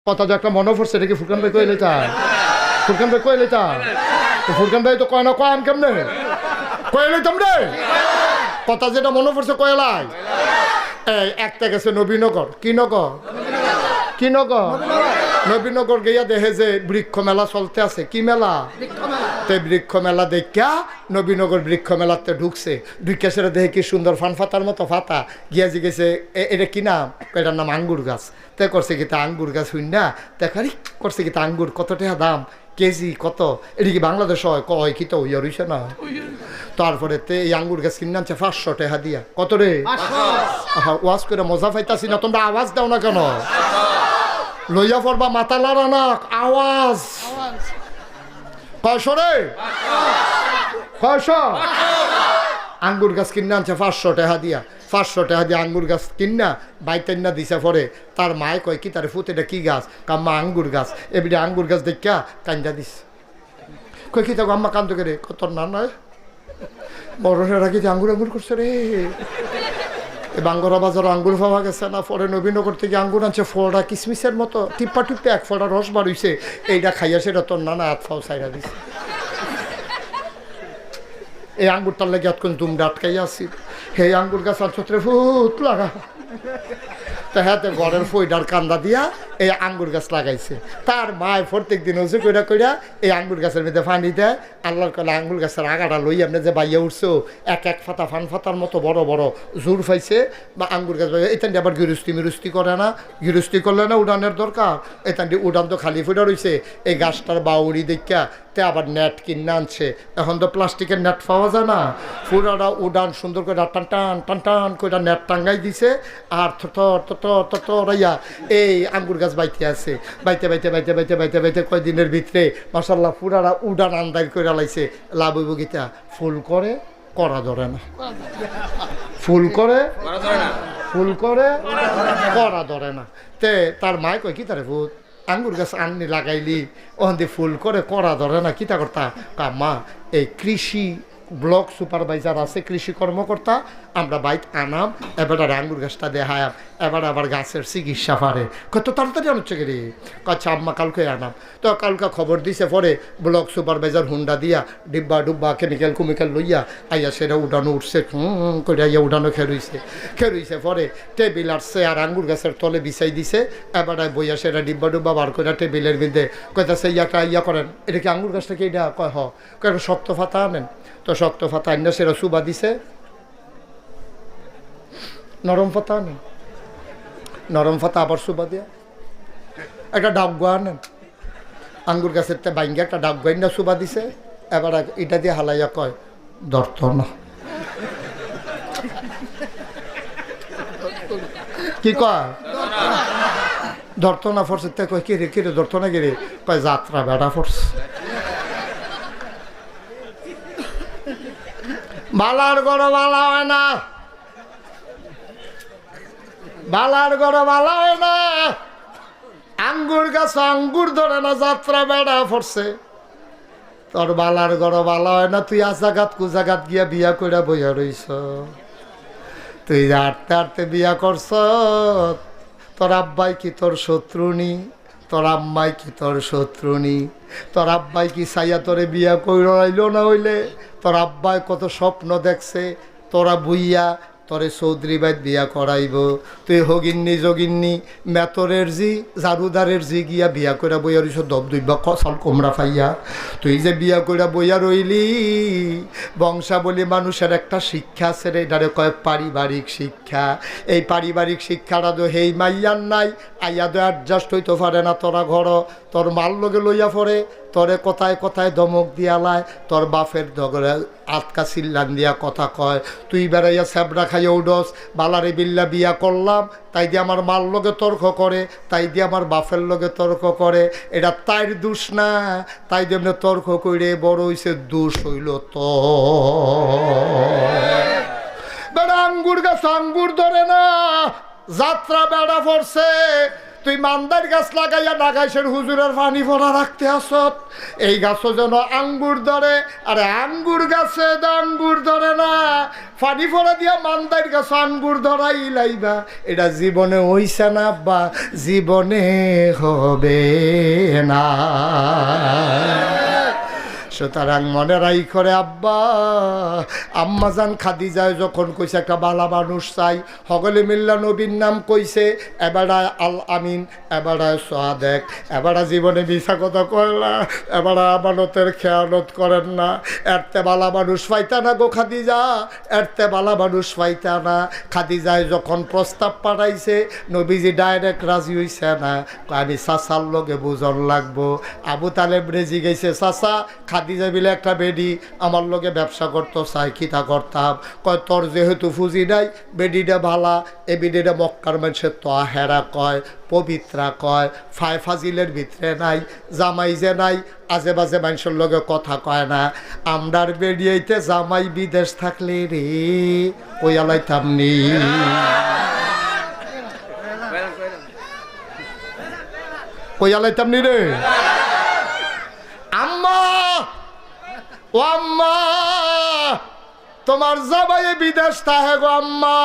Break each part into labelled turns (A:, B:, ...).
A: কথা যে একটা মনে পড়ছে এটা কি ফুরকান ভাই কইলে তা ফুরকান ভাই কইলে তা ফুরকান ভাই তো কয় না কয় আমি কেমনে কইলে তোমরে কথা যেটা মনে পড়ছে কয়লাই এই একটা গেছে নবীনগর কি নগর কি নগর নবীনগর গিয়া দেখে যে বৃক্ষ মেলা চলতে আছে কি মেলা তো বৃক্ষ মেলা দেখা নবীনগর বৃক্ষ মেলাতে ঢুকছে ঢুকে সেটা দেখে কি সুন্দর ফান ফাতার মতো ফাতা গিয়া জিগেছে এটা কি নাম এটার নাম আঙ্গুর গাছ তাই করছে কি তা আঙ্গুর গাছ হইন না দেখারি করছে কি তা আঙ্গুর কত টাকা দাম কেজি কত এটা কি বাংলাদেশ হয় কয় কি তো হইয়া রইছে না তারপরে এই আঙ্গুর গাছ কিনে আনছে 500 টাকা দিয়া কত রে ওয়াজ করে মজা পাইতাছি না তোমরা আওয়াজ দাও না কেন লইয়া পড়বা মাথা লাড়া না আওয়াজ কয়শো রে কয়শো আঙ্গুর গাছ কিনে আনছে 500 টাকা দিয়া 500 টাকা দিয়ে আঙ্গুর গাছ কিনা বাইতেন না দিছে পরে তার মায় কয় কি তার ফুতেটা কি গাছ কাম্মা আঙ্গুর গাছ এবারে আঙ্গুর গাছ দেখা কান্দা দিস কই কি তাকে আম্মা কান্দ করে কত না নয় বড়রা রাখি আঙ্গুর আঙ্গুর করছে রে বাঙ্গরা বাজার আঙ্গুর পাওয়া গেছে না পরে নবীনগর থেকে আঙ্গুর আনছে ফলটা কিসমিসের মতো টিপ্পা টিপ্পে এক ফলটা রস বার হইছে এইটা খাইয়া সেটা তোর নানা হাত ফাও সাইডা দিছে এই আঙ্গুরটার লেগে এতক্ষণ দুমটা আটকাইয়া আসি হে আঙ্গুর গাছ ছত্রে ফুট লাগা তা হ্যাঁ ঘরের ফইডার কান্দা দিয়া এই আঙ্গুর গাছ লাগাইছে তার মায় প্রত্যেক দিন উঁচু কইরা কইরা এই আঙ্গুর গাছের মধ্যে পানি দেয় আল্লাহর কলে আঙ্গুর গাছের আগাটা লই আপনি যে বাইয়া উঠছো এক এক ফাতা ফান ফাতার মতো বড় বড় জোর পাইছে বা আঙ্গুর গাছ এখান দিয়ে আবার গিরস্তি মিরস্তি করে না গিরস্তি করলে না উড়ানের দরকার এখান দিয়ে উড়ান তো খালি ফুটা রয়েছে এই গাছটার বাউরি দেখা তে আবার নেট কিনে আনছে এখন তো প্লাস্টিকের নেট পাওয়া যায় না ফুরাটা উড়ান সুন্দর করে টান টান টান টান করে নেট টাঙ্গাই দিছে আর থরাইয়া এই আঙ্গুর গাছ বাইতে আছে বাইতে বাইতে বাইতে বাইতে বাইতে বাইতে কয়দিনের ভিতরে মাশাল্লাহ ফুরারা উড়ান আন্দাজ করে লাইছে লাভ হইব গীতা ফুল করে করা ধরে না ফুল করে ফুল করে করা ধরে না তে তার মায় কয় কি তারে ভূত আঙ্গুর গাছ আননি লাগাইলি ওখান দিয়ে ফুল করে করা ধরে না কিতা করতা মা এই কৃষি ব্লক সুপারভাইজার আছে কৃষি কর্মকর্তা আমরা বাইক আনাম এবার আঙ্গুর গাছটা দেখায়াম এবার আবার গাছের চিকিৎসা পারে কত তাড়াতাড়ি আনছে রে আচ্ছা আম্মা কালকে আনাম তো কালকে খবর দিছে পরে ব্লক সুপারভাইজার হুন্ডা দিয়া ডিব্বা ডুব্বা কেমিক্যাল কুমিক্যাল লইয়া আইয়া সেটা উঠানো উঠছে করে আইয়া উঠানো খেরুইছে পরে টেবিল আসছে আর আঙ্গুর গাছের তলে বিছাই দিছে এবার বইয়া সেটা ডিব্বা ডুব্বা বার করে টেবিলের মধ্যে কইতাছে ইয়া করেন এটা কি আঙ্গুর গাছটা কি এটা কয় কয় শক্ত ফাতা আনেন তো শক্ত ফাতা আইনা সেটা সুবা দিছে নরম ফাতা আনেন নরম ফাতা আবার সুবা দিয়া একটা ডাবগা আনেন আঙ্গুর গাছের তে বাইঙ্গে একটা ডাবগা না সুবা দিছে এবার এটা দিয়ে হালাইয়া কয় ধরত না কি কয় ধরত না ফরছে তে কয় কিরে কিরে ধরত না কিরে কয় যাত্রা বেড়া ফরছে বালার গড় বালা হয় না বালার গড় বালা হয় না আঙ্গুর গাছ আঙ্গুর ধরে না যাত্রা বেড়া পড়ছে তোর বালার গড় বালা হয় না তুই আজাগাত কুজাগাত গিয়া বিয়া কইরা বইয়া রইছ তুই হাঁটতে হাঁটতে বিয়া করছ তোর আব্বাই কি তোর শত্রুনি তোর আম্মাই কি তোর শত্রুনি তোর আব্বাই কি সাইয়া তোরে বিয়া কইরাইল না হইলে তোর আব্বাই কত স্বপ্ন দেখছে তোরা বুইয়া তোরে চৌধুরী বাইত বিয়া করাইব তুই হগিন্নি যোগিন্নি মেতরের জি জারুদারের জি গিয়া বিয়া কইরা বইয়া রইছ দব দুইবা কসাল কোমরা পাইয়া তুই যে বিয়া কইরা বইয়া রইলি বংশাবলী মানুষের একটা শিক্ষা আছে রে এটারে কয় পারিবারিক শিক্ষা এই পারিবারিক শিক্ষাটা তো হেই মাইয়ার নাই আইয়া তো অ্যাডজাস্ট হইতে পারে না তোরা ঘর তোর মাল লগে লইয়া পড়ে তোরে কথায় কথায় ধমক দিয়ালায় তোর বাপের দগরে আটকা চিল্লান দিয়া কথা কয় তুই বেড়াইয়া স্যাবরা খাইয়া উডস বালারে বিল্লা বিয়া করলাম তাই দিয়ে আমার মার লগে তর্ক করে তাই দিয়ে আমার বাপের লগে তর্ক করে এটা তাইর দোষ না তাই দিয়ে এমনি তর্ক করে বড় হইছে দোষ হইল তো বেড়া আঙ্গুর গাছ আঙ্গুর ধরে না যাত্রা বেড়া পড়ছে তুই মান্দার গাছ লাগাইয়া নাগাইশের হুজুরের পানি ভরা রাখতে আসত। এই গাছও যেন আঙ্গুর ধরে, আরে আঙ্গুর গাছে আঙ্গুর ধরে না, পানি ভরা দিয়া মান্দার গাছ আঙ্গুর ধরাই লাইবা। এটা জীবনে হইছে না আব্বা, জীবনে হবে না। সুতরাং মনে রাই করে আব্বা, আম্মাজান খাদিজায় যখন কইছে একটা বালা মানুষ চাই, সকলে মিল্লা নবীর নাম কইছে, এবারায় আল আমিন, এবারায় সাদেক, এবারা জীবনে মিছা কথা কয়লা, এবারা আমানতের খেয়ানত করেন না। এরতে বালা মানুষ পাইতা না গো খাদিজা, এরতে বালা মানুষ পাইতা না। খাদিজায় যখন প্রস্তাব পাঠাইছে, নবীজি ডাইরেক্ট রাজি হইছে না, আমি চাচার লগে বুঝন লাগবো। আবু তালেব রেজি গেছে, চাচা খাদিজা বিলে একটা বেডি আমার লগে ব্যবসা করতো, চাই কিতা করতাম। কয় তোর যেহেতু ফুজি নাই, বেডিটা ভালা, এ বেডিটা মক্কার মানুষের তো হেরা কয়, পবিত্রা কয়, ফাজিলের ভিতরে নাই, জামাই যে নাই, আজে বাজে মানুষের লগে কথা কয় না। আমরার বেরিয়েতে জামাই বিদেশ থাকলে রে ওই আলাইতাম নি, ওই আলাইতাম নি রে। আম্মা, ও আম্মা, তোমার জামাই বিদেশ তাহে গো আম্মা।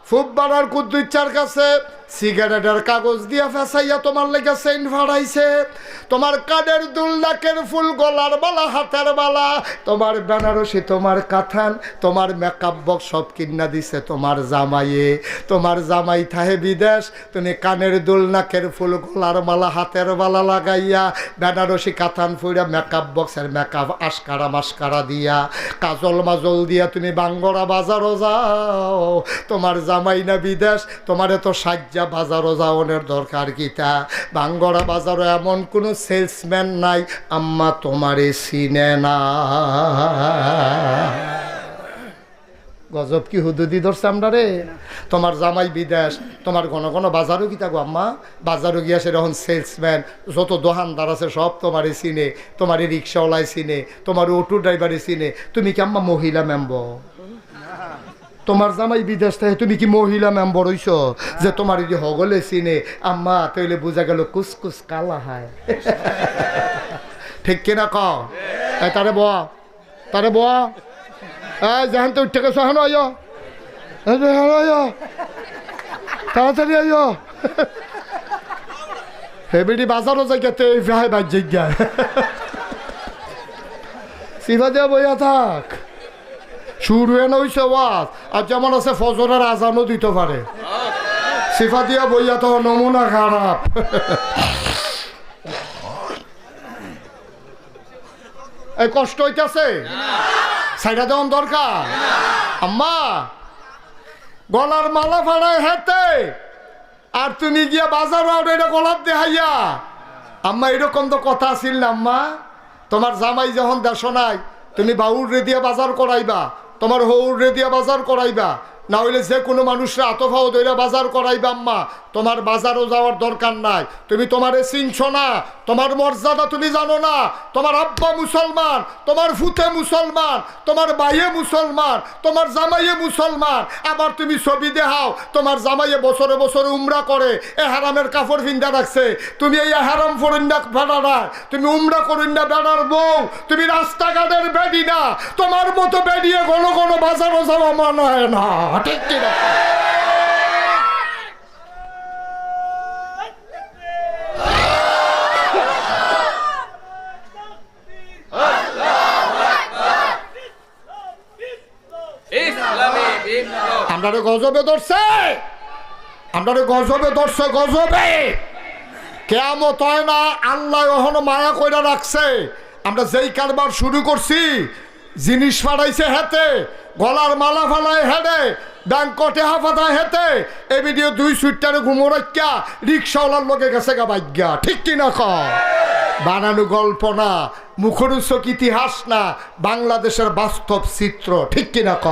A: ফুটবলার কুদ্দুচ্চার কাছে সিগারেটের কাগজ দিয়া ফেসাইয়া তোমার লেগে সেন্ট ভাড়াইছে। তোমার কানের দুল, নাকের ফুল, গলার বালা, হাতের বালা, তোমার বেনারসি, তোমার কাথান, তোমার মেকআপ বক্স সব কিনা দিছে তোমার জামাইয়ে। তোমার জামাই থাহে বিদেশ, তুমি কানের দুল, নাকের ফুল, গলার মালা, হাতের বালা লাগাইয়া, বেনারসি কাথান ফুইরা, মেকআপ বক্সের মেকআপ আশকারা মাস্কারা দিয়া, কাজল মাজল দিয়া তুমি বাঙ্গরা বাজারও যাও। তোমার জামাই না বিদেশ, তোমার এত সাজ্জা বাজারও যাওয়ানোর দরকার কিতা? বাঙ্গরা বাজারও এমন কোনো সেলসম্যান নাই আম্মা তোমারে চিনে না। গজব কি হুদুদি ধরছে আমরা রে। তোমার জামাই বিদেশ, তোমার ঘন ঘন বাজারও কি থাকো আম্মা, বাজারও গিয়া সেরকম সেলসম্যান যত দোকানদার আছে সব তোমারে চিনে, তোমার রিক্সাওয়ালাই চিনে, তোমার অটো ড্রাইভারে চিনে। তুমি কি আম্মা মহিলা মেম্বর? তোমার জামাই বিদেশ থেকে তুমি কি মহিলা মেম্বর হইছ যে তোমার যদি হগলে চিনে? আম্মা তাইলে বোঝা গেল কুসকুস কালা হায়। ঠিক কিনা কও? তারে বয়া, তারে বয়া, যেখান তো উঠে গেছো হেন আইয়, তাড়াতাড়ি আইয়। হেবিডি বাজারও জায়গাতে ভাই বাজ জায়গায় সিফা দিয়া বইয়া থাক। শুরু এনে হইছে ওয়াজ, আর যেমন আছে ফজরের আজানও দিতে পারে। সিফা দিয়া বইয়া তো নমুনা খারাপ। এই কষ্ট হইতেছে, সাইডা দেওয়ান দরকার। আম্মা গলার মালা ফাড়ায় হাতে, আর তুমি গিয়া বাজার এটা গলার দেহাইয়া। আম্মা এরকম তো কথা আছিল না আম্মা। তোমার জামাই যখন দেশ নাই, তুমি বাউর রে দিয়া বাজার করাইবা, তোমার হৌর রে দিয়া বাজার করাইবা, না হইলে যে কোনো মানুষরা আতফাও দইরা বাজার করাইবা। আম্মা তোমার বাজারও যাওয়ার দরকার নাই। তুমি তোমারে চিনছ না, তোমার মর্যাদা তুমি জানো না। তোমার আব্বা মুসলমান, তোমার ফুতে মুসলমান, তোমার ভাইয়ে মুসলমান, তোমার জামাইয়ে মুসলমান। আবার তুমি ছবি দেখাও তোমার জামাইয়ে বছরে বছরে উমরা করে, এ হারামের কাপড় ভিন্দা রাখছে। তুমি এই হারাম ফরিন্দা ভাড়া না, তুমি উমরা করিন্দা বেড়ার বউ, তুমি রাস্তাঘাটের বেডি না। তোমার মতো বেডিয়ে ঘন ঘন বাজারও যাওয়া মনে হয় না। ঠিক কিনা? আমরা গজবে ধরছে, আমরা গজবে ধরছে, গজবে কেয়ামত হয় না। আল্লাহ এখনো মায়া কইরা রাখছে। আমরা যেই কারবার শুরু করছি, জিনিস ফাড়াইছে হেতে, গলার মালা ফালায় হেডে, ব্যাংকটে হাফাতায় হেতে, এ ভিডিও 2 সুইটারে ঘুমোরাইকা রিক্সাওয়ালার লোকে গেছে গা ভাগ্যা। ঠিক কিনা ক? বানানো গল্প না, মুখরোচক ইতিহাস না, বাংলাদেশের বাস্তব চিত্র। ঠিক কিনা ক?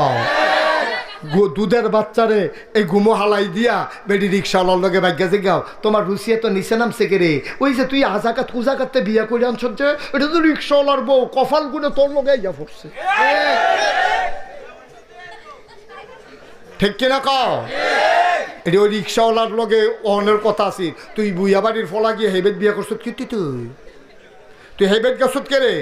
A: দুধের বাচ্চারে এই গুমো হালাই দিয়া বেডি রিক্সাওয়ালার লগে ভাগ্যা যে গাও, তোমার রুচিয়ে তো নিচে নামছে কে রে? ওই যে তুই আজাকাত কুজাকাতে বিয়া করে আনছ যে, এটা তো রিক্সাওয়ালার বউ, কপাল গুনে তোর লগে ইয়া পড়ছে। ঠিক কিনা কও? এটি ওই রিক্সাওয়ালার লগে অনের কথা আছে তুই বুইয়া বাড়ির ফলা গিয়ে হেবেদ বিয়া করছত কি তুই তুই হেবেদ গেছত কে রে